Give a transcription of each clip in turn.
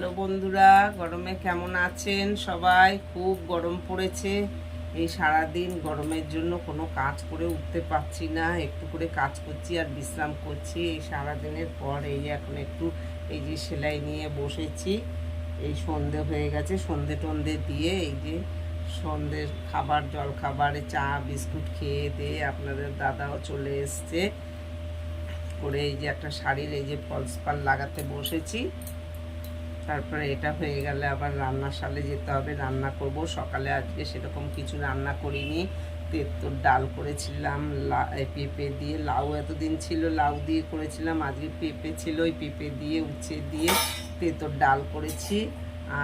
Hello বন্ধুরা, গরমে কেমন আছেন সবাই? খুব গরম পড়েছে। এই সারাদিন গরমের জন্য কোনো কাজ করে উঠতে পারছি না, একটু করে কাজ করছি আর বিশ্রাম করছি। এই সারাদিনের পর এই যে এখন একটু এই যে সেলাই নিয়ে বসেছি। এই সন্ধে হয়ে গেছে, সন্ধে টন্ধে দিয়ে এই যে সন্ধ্যের খাবার, জল খাবারে চা বিস্কুট খেয়ে দিয়ে আপনাদের দাদাও চলে এসছে করে এই যে একটা শাড়ির এই যে ফলস পার লাগাতে বসেছি। তারপরে এটা হয়ে গেলে আবার রান্নাশালে যেতে হবে, রান্না করব। সকালে আজকে সেরকম কিছু রান্না করিনি, তেঁতুল ডাল করেছিলাম পেঁপে দিয়ে। লাউ এতদিন ছিল, লাউ দিয়ে করেছিলাম, আজকে পেঁপে ছিল, ওই পেঁপে দিয়ে উচ্ছে দিয়ে তেঁতুল ডাল করেছি।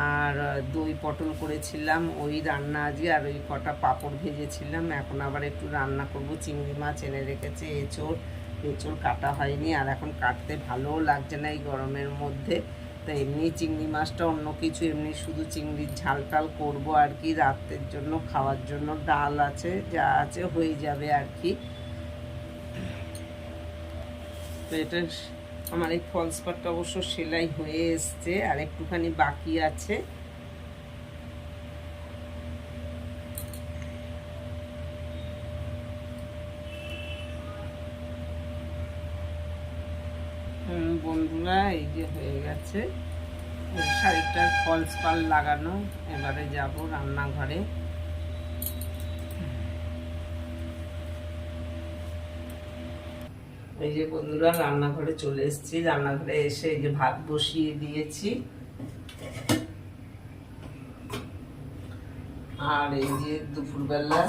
আর দই পটল করেছিলাম, ওই রান্না আজকে। আর ওই কটা পাঁপড় ভেজেছিলাম। এখন আবার একটু রান্না করব। চিংড়ি মাছ এনে রেখেছে, এঁচোড় কাটা হয়নি, আর এখন কাটতে ভালোও লাগছে না এই গরমের মধ্যে। তা এমনি চিংড়ি মাছটা অন্য কিছু, এমনি শুধু চিংড়ির ঝাল টাল করবো আর কি। রাতের জন্য খাওয়ার জন্য ডাল আছে, যা আছে হয়ে যাবে আর কি। তো এটা আমার এই ফলস পাটটা অবশ্য সেলাই হয়ে এসছে, আর একটুখানি বাকি আছে। বন্ধুরা, এই যে হয়ে গেছে শাড়িটার ফলস পাল লাগানো। এবারে যাব রান্নাঘরে। এই যে বন্ধুরা, রান্নাঘরে চলে এসেছি। রান্নাঘরে এসে এই যে ভাত বসিয়ে দিয়েছি। আর এই যে দুপুরবেলা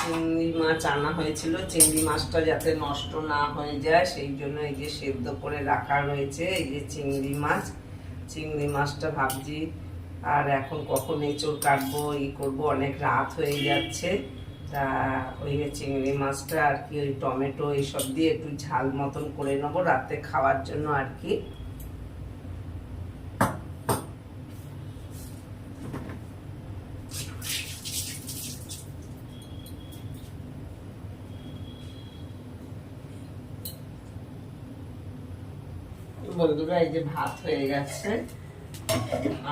চিংড়ি মাছ আনা হয়েছিল, চিংড়ি মাছটা যাতে নষ্ট না হয়ে যায় সেই জন্য এই যে সেদ্ধ করে রাখা রয়েছে। এই যে চিংড়ি মাছটা ভাবছি আর এখন কখন এঁচোড় কাটবো, করবো, অনেক রাত হয়ে যাচ্ছে। তা ওই চিংড়ি মাছটা আর কি ওই টমেটো এইসব দিয়ে একটু ঝাল মতন করে নেবো রাতে খাওয়ার জন্য আর কি। বন্ধুরা, এই যে ভাত হয়ে গেছে।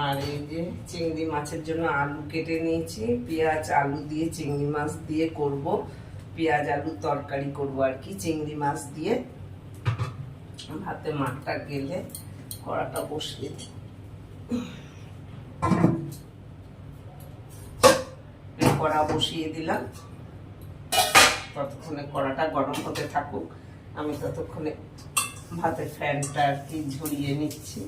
আর এই যে চিংড়ি মাছের জন্য আলু কেটে নিয়েছি, পেঁয়াজ আলু দিয়ে চিংড়ি মাছ দিয়ে করব, পেঁয়াজ আলুর তরকারি করব আর কি চিংড়ি মাছ দিয়ে। ভাতে মাঠটা গেলে কড়াটা বসিয়ে দিই। কড়া বসিয়ে দিলাম, ততক্ষণে কড়াটা গরম হতে থাকুক, আমি ততক্ষণে ভাতের ফ্যানটা আর কি ঝরিয়ে নিচ্ছি।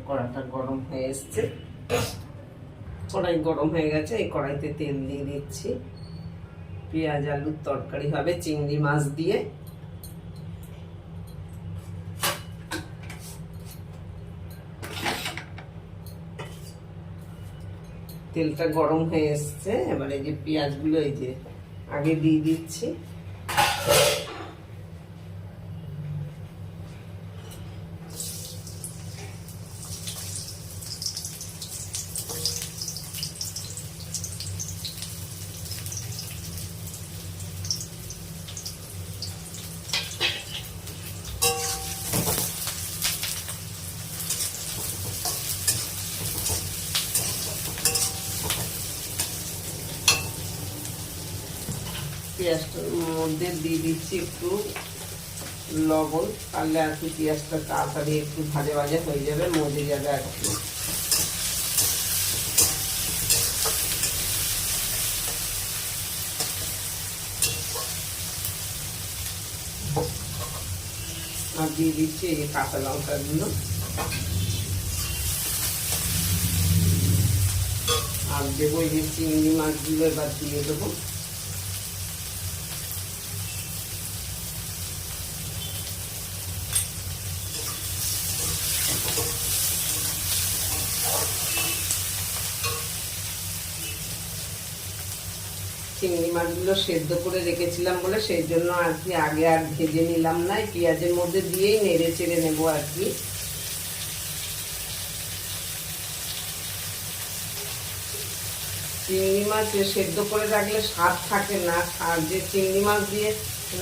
কড়াটা গরম হয়ে এসছে, কড়াই গরম হয়ে গেছে। এই কড়াইতে তেল দিয়ে দিচ্ছি। পেঁয়াজ আলুর তরকারি হবে চিংড়ি মাছ দিয়ে। তেলটা গরম হয়ে এসছে, এবার এই যে পেঁয়াজগুলো এই যে আগে দিয়ে দিচ্ছি। পেঁয়াজটার মধ্যে দিয়ে দিচ্ছি একটু লবণ, তাহলে আর কি পেঁয়াজটা তাড়াতাড়ি একটু ভাজা ভাজা হয়ে যাবে, মজে যাবে আর কি। আর দিয়ে দিচ্ছি এই যে কাঁচা লঙ্কাগুলো, আর দেবো এই যে চিংড়ি মাছগুলো এবার দিয়ে দেবো। চিংড়ি মাছগুলো সেদ্ধ করে রেখেছিলাম বলে সেই জন্য আর কি আগে আর ভেজে নিলাম না, পেঁয়াজের মধ্যে দিয়েই নেড়ে চেড়ে নেবো আর কি। চিংড়ি মাছ সেদ্ধ করে রাখলে স্বাদ থাকে না, আর যে চিংড়ি মাছ দিয়ে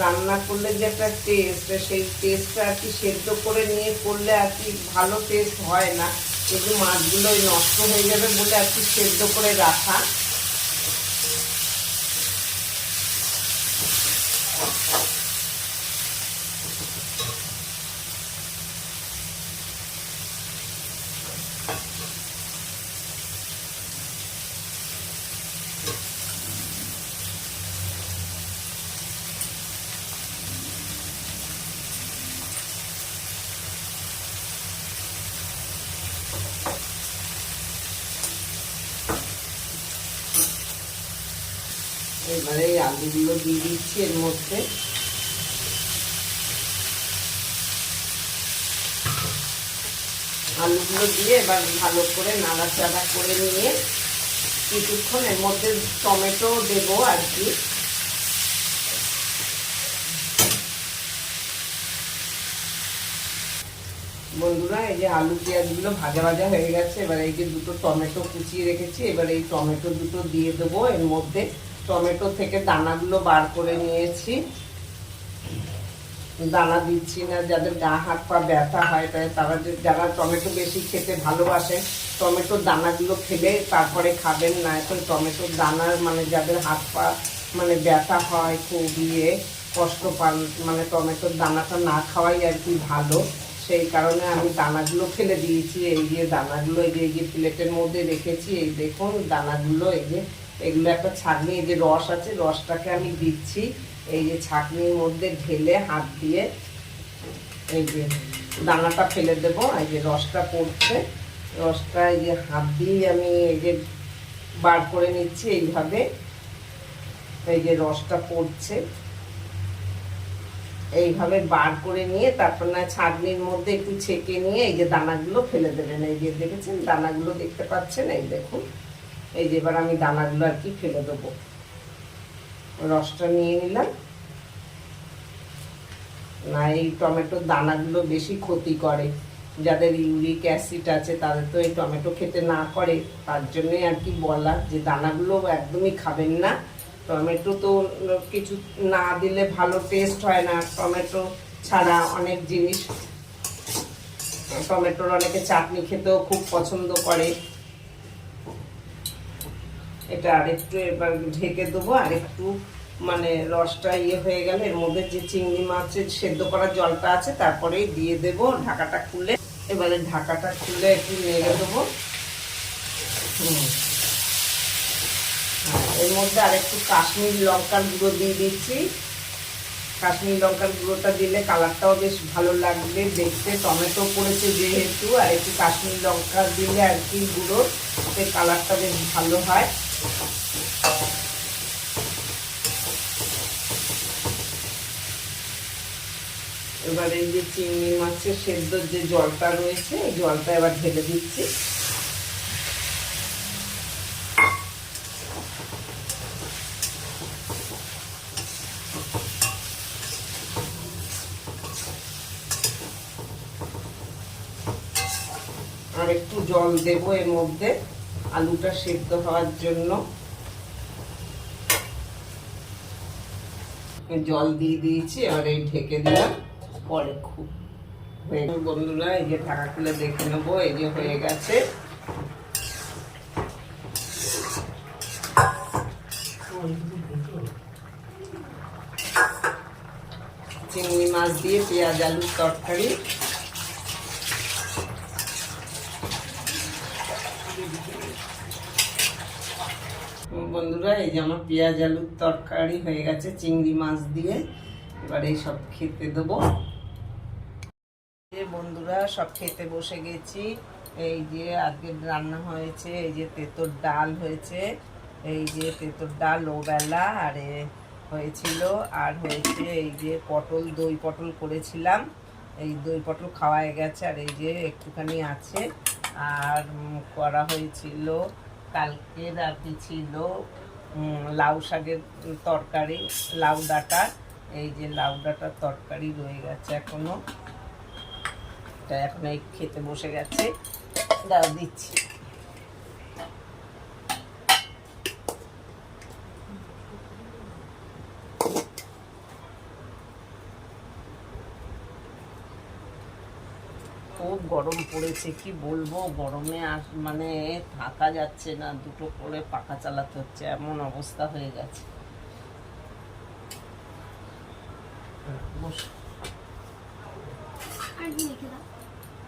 রান্না করলে যে একটা টেস্ট, সেই টেস্টটা আর কি সেদ্ধ করে নিয়ে করলে আর কি ভালো টেস্ট হয় না, কিন্তু মাছগুলো নষ্ট হয়ে যাবে বলে আর কি সেদ্ধ করে রাখা। এবারে এই আলুগুলো দিয়ে দিচ্ছি এর মধ্যে। আলুগুলো দিয়ে এবার ভালো করে নাড়াচাড়া করে নিয়ে কিছুক্ষণ এর মধ্যে টমেটো দেবো আর কি। বন্ধুরা এই যে আলু পেঁয়াজগুলো ভাজা ভাজা হয়ে গেছে, এবার এই যে দুটো টমেটো কুচিয়ে রেখেছি, এবার এই টমেটো দুটো দিয়ে দেবো এর মধ্যে। টমেটো থেকে দানাগুলো বার করে নিয়েছি, দানা দিচ্ছি না। যাদের গা হাত পা ব্যথা হয় তারা যারা টমেটো বেশি খেতে ভালোবাসে টমেটোর দানাগুলো ফেলে তারপরে খাবেন, না এখন টমেটোর দানার মানে যাদের হাত পা মানে ব্যথা হয় খুব কষ্ট পান, মানে টমেটোর দানাটা না খাওয়াই আর কি ভালো। সেই কারণে আমি দানাগুলো ফেলে দিয়েছি। এই যে দানাগুলো এই যে প্লেটের মধ্যে রেখেছি, এই দেখুন দানাগুলো, এই যে এগুলো একটা ছাঁকনি, এই যে রস আছে রসটাকে আমি দিচ্ছি এই যে ছাঁকনির মধ্যে ঢেলে হাত দিয়ে এই যে দানাটা ফেলে দেব। এই যে রসটা পড়ছে, রসটা এই যে হাত দিয়ে আমি এই যে বার করে নিচ্ছি এইভাবে। এই যে রসটা পড়ছে এইভাবে বার করে নিয়ে তারপর না ছাঁকনির মধ্যে একটু ছেঁকে নিয়ে এই যে দানাগুলো ফেলে দেবেন। এই যে দেখেছেন দানাগুলো দেখতে পাচ্ছেন, এই দেখুন এই যে এবার আমি দানাগুলো আর কি ফেলে দেবো। রসটা নিয়ে নিলাম। না এই টমেটোর দানাগুলো বেশি ক্ষতি করে, যাদের ইউরিক অ্যাসিড আছে তাদের তো এই টমেটো খেতে না করে, তার জন্যই আর কি বলা যে দানাগুলো একদমই খাবেন না। টমেটো তো কিছু না দিলে ভালো টেস্ট হয় না, টমেটো ছাড়া অনেক জিনিস, টমেটোর অনেকে চাটনি খেতেও খুব পছন্দ করে। এটা আরেকটু এবার ঢেকে দেবো, আরেকটু মানে রসটা হয়ে গেলে এর মধ্যে যে চিংড়ি মাছের সেদ্ধ করা জলটা আছে তারপরেই দিয়ে দেব ঢাকাটা খুলে। এবারে ঢাকাটা খুলে একটু নেড়ে দেবো। এর মধ্যে আরেকটু কাশ্মীর লঙ্কার গুঁড়ো দিয়ে দিচ্ছি। কাশ্মীর লঙ্কার গুঁড়োটা দিলে কালারটাও বেশ ভালো লাগবে দেখতে, টমেটো পড়েছে যেহেতু, আর একটু কাশ্মীর লঙ্কা দিলে আর কি গুঁড়ো, সেই কালারটা বেশ ভালো হয়। এবার এই যে চিংড়ি মাছের সেদ্ধর যে জলটা রয়েছে এই জলটা এবার ঢেলে দিচ্ছি। আর একটু জল দেবো এর মধ্যে আলুটা সেদ্ধ হওয়ার জন্য। জল দিয়ে দিয়েছি, এবার এই ঢেকে দিলাম, পরে খুব হয়ে গেল। বন্ধুরা এই যে ঢাকা খুলে দেখে নেবো, এই যে হয়ে গেছে। চিংড়ি মাছ দিয়ে পেঁয়াজ আলুর তরকারি। বন্ধুরা এই যে আমার পেঁয়াজ আলুর তরকারি হয়ে গেছে চিংড়ি মাছ দিয়ে, এবার এই সব খেতে দেবো। বন্ধুরা সব খেতে বসে গেছি। এই যে আজকে রান্না হয়েছে, এই যে তেঁতোর ডাল হয়েছে, এই যে তেঁতোর ডাল ওবেলা আর হয়েছিল, আর হয়েছে এই যে পটল, দই পটল করেছিলাম, এই দই পটল খাওয়া গেছে, আর এই যে একটুখানি আছে। আর করা হয়েছিল কালকের আর কি ছিল লাউ শাকের তরকারি, লাউ ডাঁটা, এই যে লাউ ডাঁটার তরকারি রয়ে গেছে এখনো, এটা এখন এই খেতে বসে গেছে, দাও দিচ্ছি। খুব গরম পড়েছে, কি বলবো, গরমে আর মানে থাকা যাচ্ছে না, দুটো করে পাখা চালাতে হচ্ছে, এমন অবস্থা হয়ে গেছে।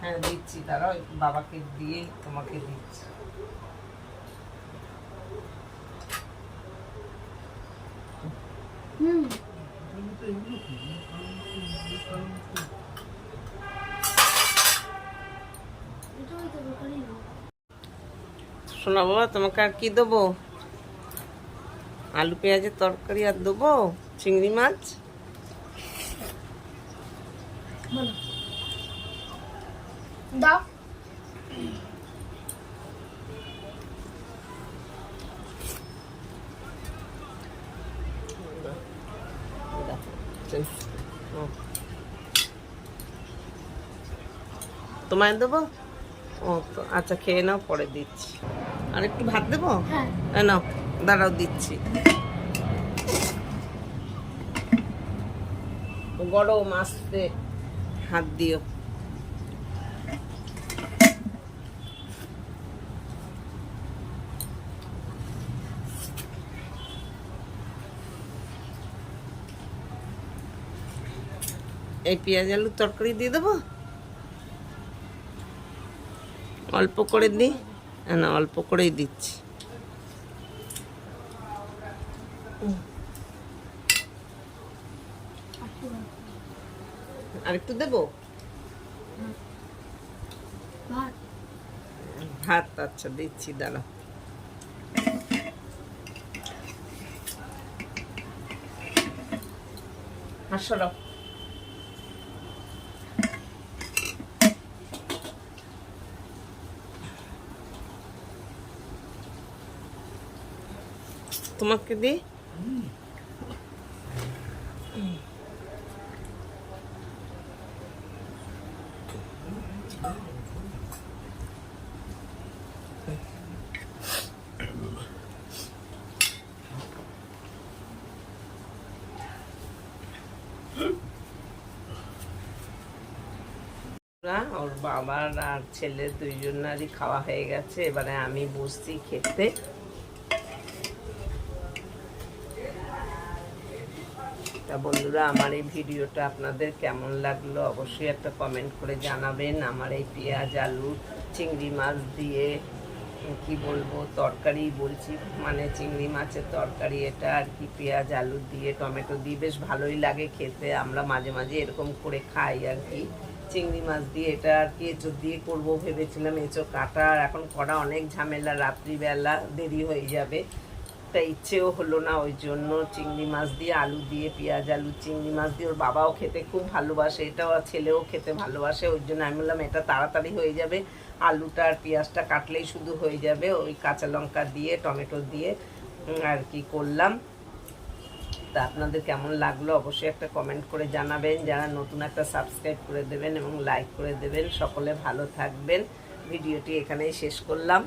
হ্যাঁ দিচ্ছি, দাঁড়াও একটু বাবাকে দিয়ে তোমাকে দিচ্ছি। শোনা বাবা, তোমাকে আর কি দেবো? আলু পেঁয়াজের তরকারি আর দেবো? চিংড়ি মাছ? দাও। তোমায় দেবো? ও তো আচ্ছা, খেয়ে নাও, পরে দিচ্ছি। আর একটু ভাত দেবো? হ্যাঁ নাও, দাঁড়াও দিচ্ছি। গরম আস্তে হাত দিও। এই পেঁয়াজ আলুর তরকারি দিয়ে দেবো? অল্প করে দিই? না, অল্প করেই দিচ্ছি। আর একটু দেবো ভাত? আচ্ছা দিচ্ছি, দাঁড়াও। হাসো। তোমাকে দিই? ওর বাবার আর ছেলে দুইজনারই খাওয়া হয়ে গেছে, এবারে আমি বসছি খেতে। তা বন্ধুরা, আমার এই ভিডিওটা আপনাদের কেমন লাগলো অবশ্যই একটা কমেন্ট করে জানাবেন। আমার এই পেঁয়াজ আলু চিংড়ি মাছ দিয়ে কি বলবো তরকারি বলছি, মানে চিংড়ি মাছের তরকারি এটা আর কি, পেঁয়াজ আলু দিয়ে টমেটো দিয়ে বেশ ভালোই লাগে খেতে। আমরা মাঝে মাঝে এরকম করে খাই আর কি, চিংড়ি মাছ দিয়ে। এটা আর কি এঁচোড় দিয়ে করবো ভেবেছিলাম, এঁচোড় কাটা আর এখন করা অনেক ঝামেলা, রাত্রিবেলা দেরি হয়ে যাবে, তা ইচ্ছেও হলো না, ওই জন্য চিংড়ি মাছ দিয়ে আলু দিয়ে পেঁয়াজ আলু চিংড়ি মাছ দিয়ে, ওর বাবাও খেতে খুব ভালোবাসে, এটাও ছেলেও খেতে ভালোবাসে, ওই জন্য আমি বললাম এটা তাড়াতাড়ি হয়ে যাবে, আলুটা আর পেঁয়াজটা কাটলেই শুধু হয়ে যাবে, ওই কাঁচা লঙ্কা দিয়ে টমেটো দিয়ে আর কি করলাম। তা আপনাদের কেমন লাগলো অবশ্যই একটা কমেন্ট করে জানাবেন, যারা নতুন একটা সাবস্ক্রাইব করে দেবেন এবং লাইক করে দেবেন। সকলে ভালো থাকবেন। ভিডিওটি এখানেই শেষ করলাম।